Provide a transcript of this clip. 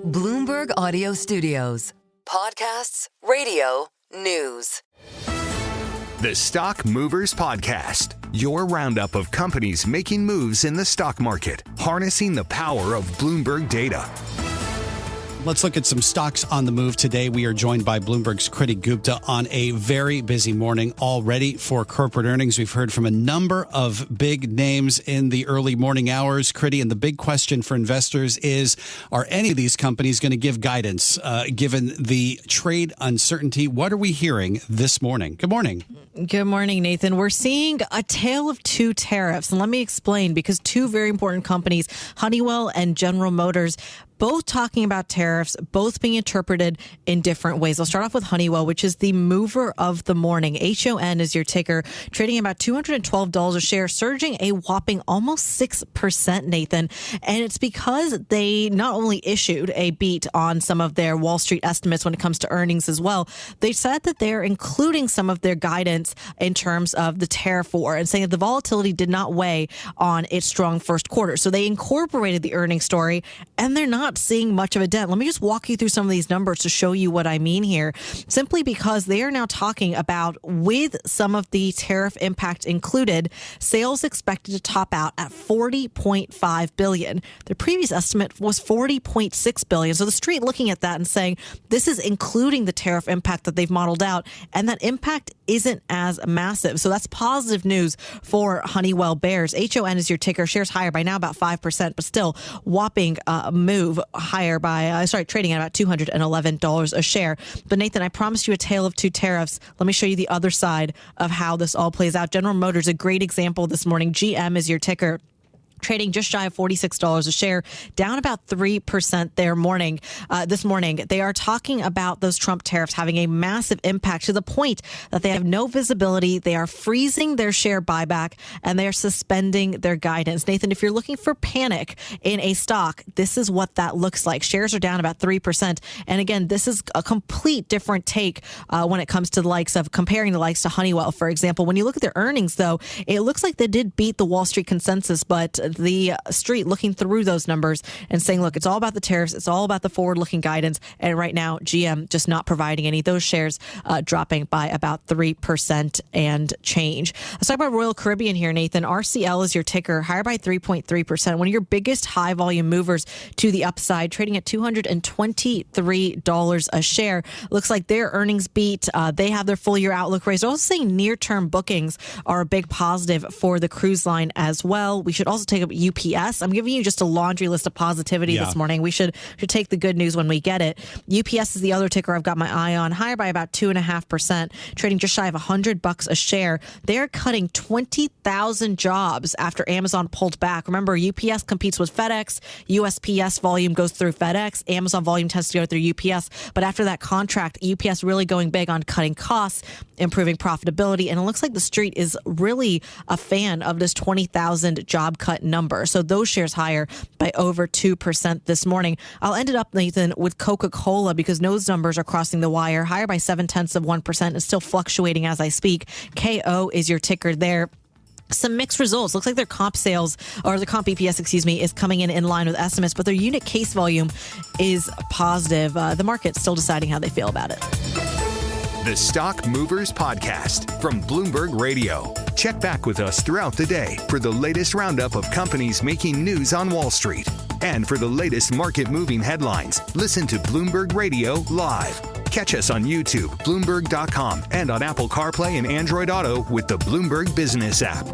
Bloomberg Audio Studios. Podcasts, radio, news. The Stock Movers Podcast, your roundup of companies making moves in the stock market, harnessing the power of Bloomberg data. Let's look at some stocks on the move today. We are joined by Bloomberg's Kriti Gupta on a very busy morning already for corporate earnings. We've heard from a number of big names in the early morning hours, Kriti, and the big question for investors is, are any of these companies going to give guidance given the trade uncertainty? What are we hearing this morning? Good morning. Good morning, Nathan. We're seeing a tale of two tariffs. And let me explain, because two very important companies, Honeywell and General Motors, both talking about tariffs, both being interpreted in different ways. I'll start off with Honeywell, which is the mover of the morning. HON is your ticker, trading about $212 a share, surging a whopping almost 6%, Nathan. And it's because they not only issued a beat on some of their Wall Street estimates when it comes to earnings as well, they said that they're including some of their guidance in terms of the tariff war and saying that the volatility did not weigh on its strong first quarter. So they incorporated the earnings story, and they're not seeing much of a dent. Let me just walk you through some of these numbers to show you what I mean here, simply because they are now talking about, with some of the tariff impact included, sales expected to top out at $40.5 billion. The previous estimate was $40.6 billion. So the street looking at that and saying this is including the tariff impact that they've modeled out, and that impact isn't as massive. So that's positive news for Honeywell bears. HON is your ticker. Shares higher by now about 5%, but still whopping move higher by, trading at about $211 a share. But Nathan, I promised you a tale of two tariffs. Let me show you the other side of how this all plays out. General Motors, a great example this morning. GM is your ticker, trading just shy of $46 a share, down about 3% this morning. They are talking about those Trump tariffs having a massive impact to the point that they have no visibility. They are freezing their share buyback, and they are suspending their guidance. Nathan, if you're looking for panic in a stock, this is what that looks like. Shares are down about 3%. And again, this is a complete different take when it comes to the likes of comparing the likes to Honeywell, for example. When you look at their earnings, though, it looks like they did beat the Wall Street consensus, but the street looking through those numbers and saying, look, it's all about the tariffs. It's all about the forward-looking guidance. And right now, GM just not providing any. Those shares dropping by about 3% and change. Let's talk about Royal Caribbean here, Nathan. RCL is your ticker, higher by 3.3%. One of your biggest high-volume movers to the upside, trading at $223 a share. Looks like their earnings beat. They have their full-year outlook raised. Also saying near-term bookings are a big positive for the cruise line as well. We should also take up UPS. I'm giving you just a laundry list of positivity this morning. We should take the good news when we get it. UPS is the other ticker I've got my eye on, higher by about 2.5%, trading just shy of $100 a share. They're cutting 20,000 jobs after Amazon pulled back. Remember, UPS competes with FedEx. USPS volume goes through FedEx. Amazon volume tends to go through UPS. But after that contract, UPS really going big on cutting costs, improving profitability, and it looks like the street is really a fan of this 20,000 job cut number. So those shares higher by over 2% this morning. I'll end it up, Nathan, with Coca-Cola, because those numbers are crossing the wire, higher by 0.7%. It's still fluctuating as I speak. KO is your ticker there. Some mixed results. Looks like their comp sales, or the comp EPS, is coming in line with estimates, but their unit case volume is positive. The market's still deciding how they feel about it. The Stock Movers Podcast from Bloomberg Radio. Check back with us throughout the day for the latest roundup of companies making news on Wall Street. And for the latest market-moving headlines, listen to Bloomberg Radio live. Catch us on YouTube, Bloomberg.com, and on Apple CarPlay and Android Auto with the Bloomberg Business app.